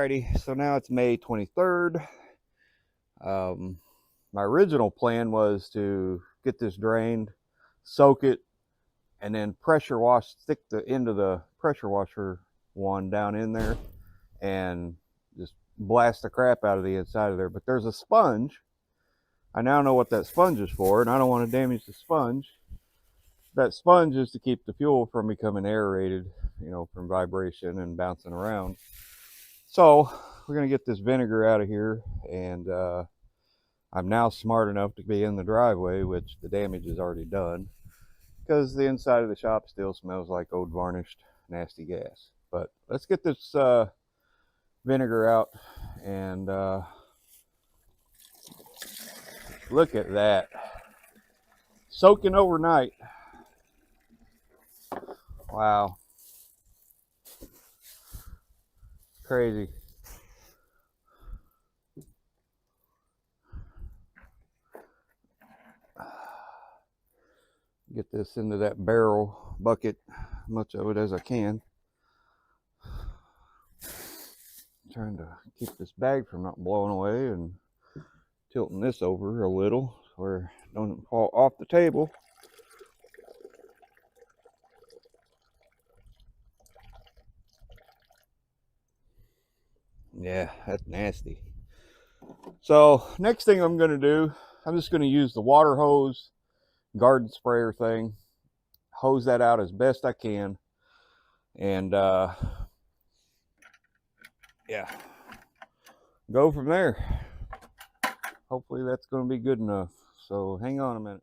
Alrighty, so now it's May 23rd. My original plan was to get this drained, soak it, and then pressure wash, stick the end of the pressure washer one down in there and just blast the crap out of the inside of there. But there's a sponge. I now know what that sponge is for, and I don't want to damage the sponge. That sponge is to keep the fuel from becoming aerated, you know, from vibration and bouncing around. So we're going to get this vinegar out of here, and I'm now smart enough to be in the driveway, which the damage is already done, because the inside of the shop still smells like old varnished nasty gas. But let's get this vinegar out, and look at that, soaking overnight. Wow, crazy. Get this into that barrel bucket, much of it as I can. Trying to keep this bag from not blowing away, and tilting this over a little where it don't fall off the table. Yeah, that's nasty. So next thing I'm going to do, I'm just going to use the water hose, garden sprayer thing, hose that out as best I can, and yeah, go from there. Hopefully that's going to be good enough. So hang on a minute.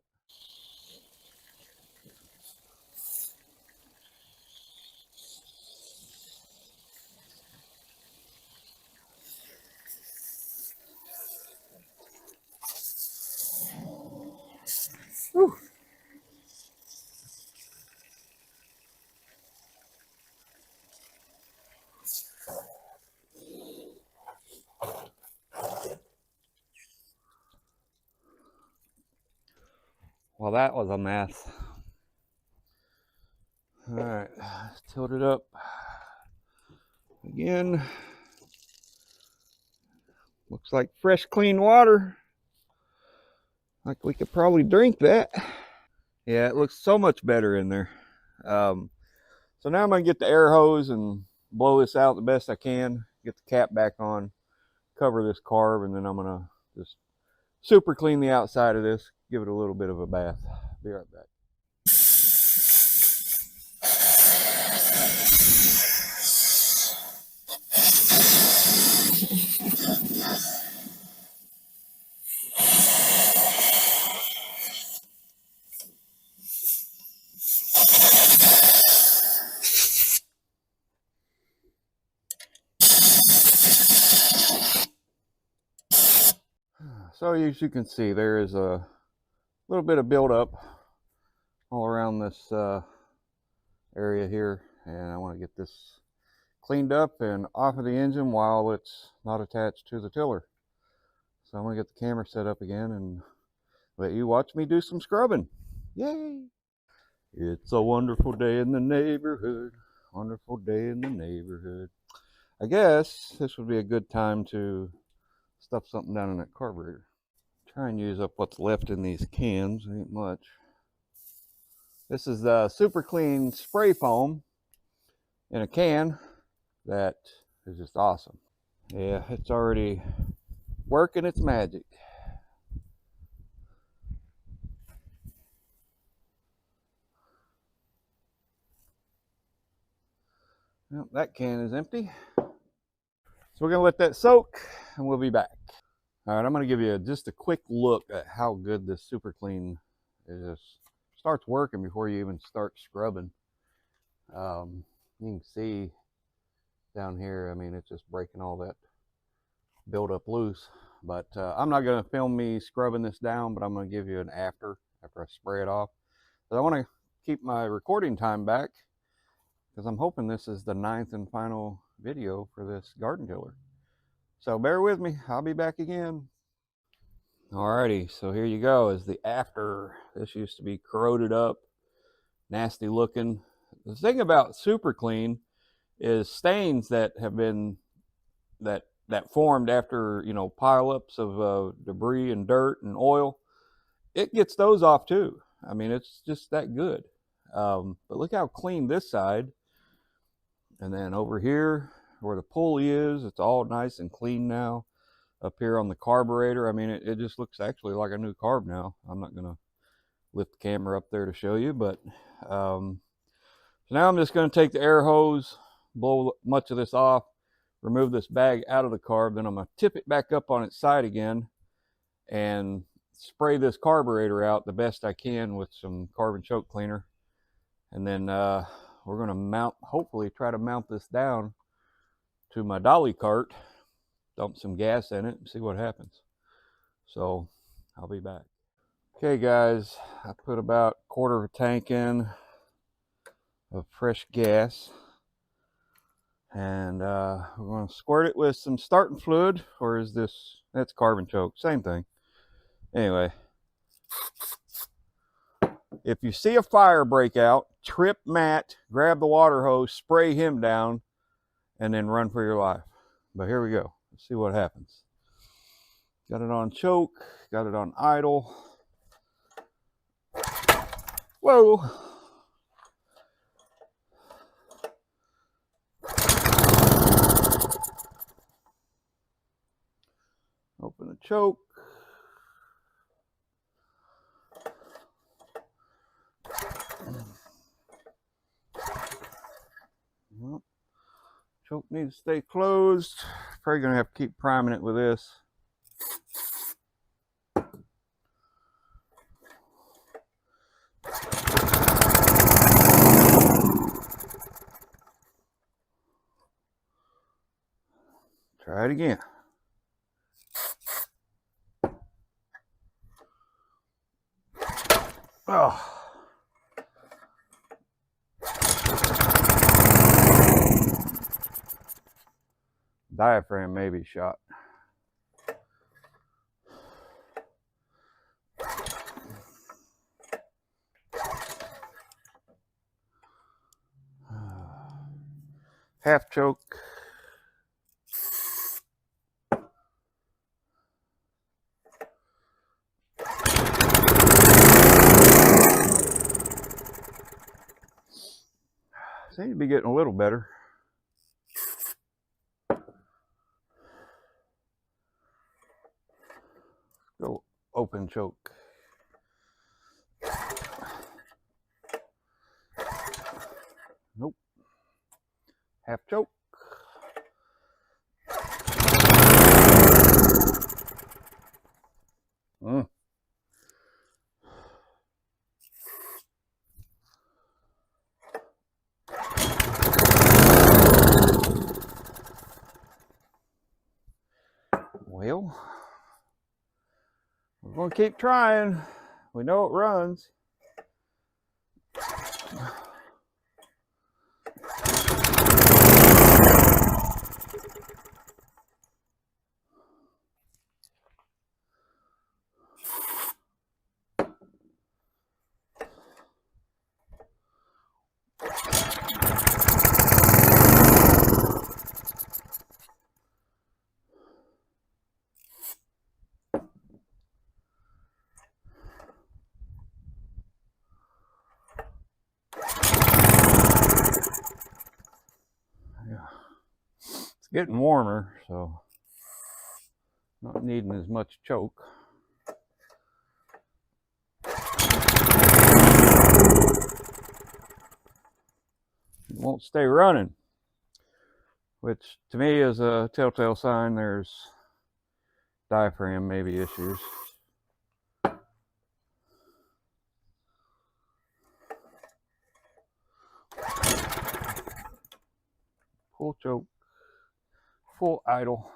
Whew. Well, that was a mess. All right, let's tilt it up again. Looks like fresh, clean water. Like we could probably drink that. Yeah, it looks so much better in there. So now I'm gonna get the air hose and blow this out the best I can. Get the cap back on, cover this carb, and then I'm gonna just super clean the outside of this. Give it a little bit of a bath. Be right back. So as you can see, there is a little bit of buildup all around this area here, and I want to get this cleaned up and off of the engine while it's not attached to the tiller. So I'm going to get the camera set up again and let you watch me do some scrubbing. Yay! It's a wonderful day in the neighborhood. Wonderful day in the neighborhood. I guess this would be a good time to stuff something down in that carburetor. Try and use up what's left in these cans. Ain't much. This is the super clean spray foam in a can that is just awesome. Yeah, it's already working its magic. Well, that can is empty. So we're gonna let that soak and we'll be back. All right, I'm gonna give you just a quick look at how good this super clean is. Starts working before you even start scrubbing. You can see down here, I mean, it's just breaking all that buildup loose. But I'm not gonna film me scrubbing this down, but I'm gonna give you an after I spray it off. But I wanna keep my recording time back, because I'm hoping this is the 9th and final video for this garden tiller. So bear with me, I'll be back again. Alrighty, so here you go, is the after. This used to be corroded up, nasty looking. The thing about super clean is stains that have been that formed after, you know, pileups of debris and dirt and oil. It gets those off too. I mean, it's just that good. But look how clean this side. And then over here where the pulley is, it's all nice and clean now. Up here on the carburetor, I mean, it just looks actually like a new carb now. I'm not going to lift the camera up there to show you, but so now I'm just going to take the air hose, blow much of this off, remove this bag out of the carb, then I'm going to tip it back up on its side again and spray this carburetor out the best I can with some carbon choke cleaner. And then we're going to hopefully try to mount this down to my dolly cart, dump some gas in it and see what happens. So I'll be back. Okay guys, I put about a quarter of a tank in of fresh gas, and we're going to squirt it with some starting fluid, or is this, that's carbon choke, same thing. Anyway, if you see a fire break out, trip Matt, grab the water hose, spray him down, and then run for your life. But here we go. Let's see what happens. Got it on choke, got it on idle. Whoa. Open the choke. Well, choke needs to stay closed. Probably gonna have to keep priming it with this. Try it again. Oh. Diaphragm may be shot. Half choke. Seems to be getting a little better. Go open choke. Nope. Half choke. Well, we're going to keep trying. We know it runs. It's getting warmer, so not needing as much choke. It won't stay running, which to me is a telltale sign there's diaphragm maybe issues. Full choke, full idle.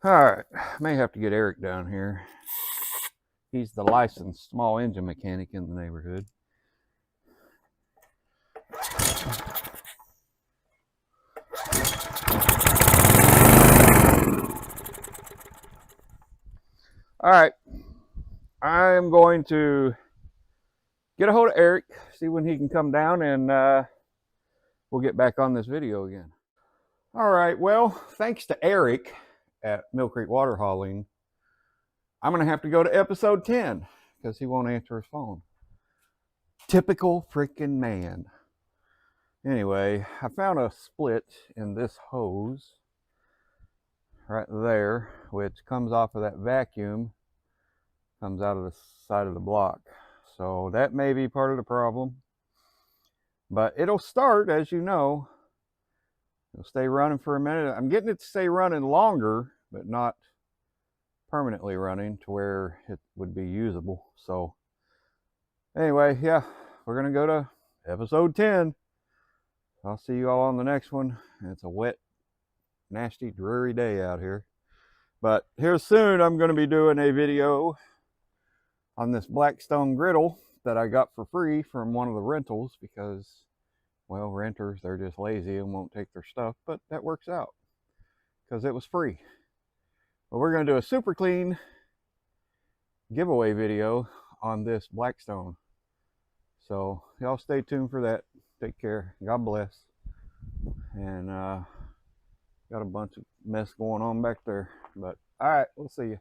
All right, may have to get Eric down here. He's the licensed small engine mechanic in the neighborhood. All right, I'm going to get a hold of Eric, see when he can come down, and we'll get back on this video again. All right, well, thanks to Eric at Mill Creek Water Hauling, I'm going to have to go to episode 10 because he won't answer his phone. Typical freaking man. Anyway, I found a split in this hose right there, which comes off of that vacuum, comes out of the side of the block. So that may be part of the problem, but it'll start, as you know. It'll stay running for a minute. I'm getting it to stay running longer, but not permanently running to where it would be usable. So anyway, yeah, we're gonna go to episode 10. I'll see you all on the next one. It's a wet, nasty, dreary day out here. But here soon, I'm going to be doing a video on this Blackstone griddle that I got for free from one of the rentals because, well, renters, they're just lazy and won't take their stuff, but that works out because it was free. But we're going to do a super clean giveaway video on this Blackstone. So y'all stay tuned for that. Take care. God bless. And got a bunch of mess going on back there. But all right, we'll see you.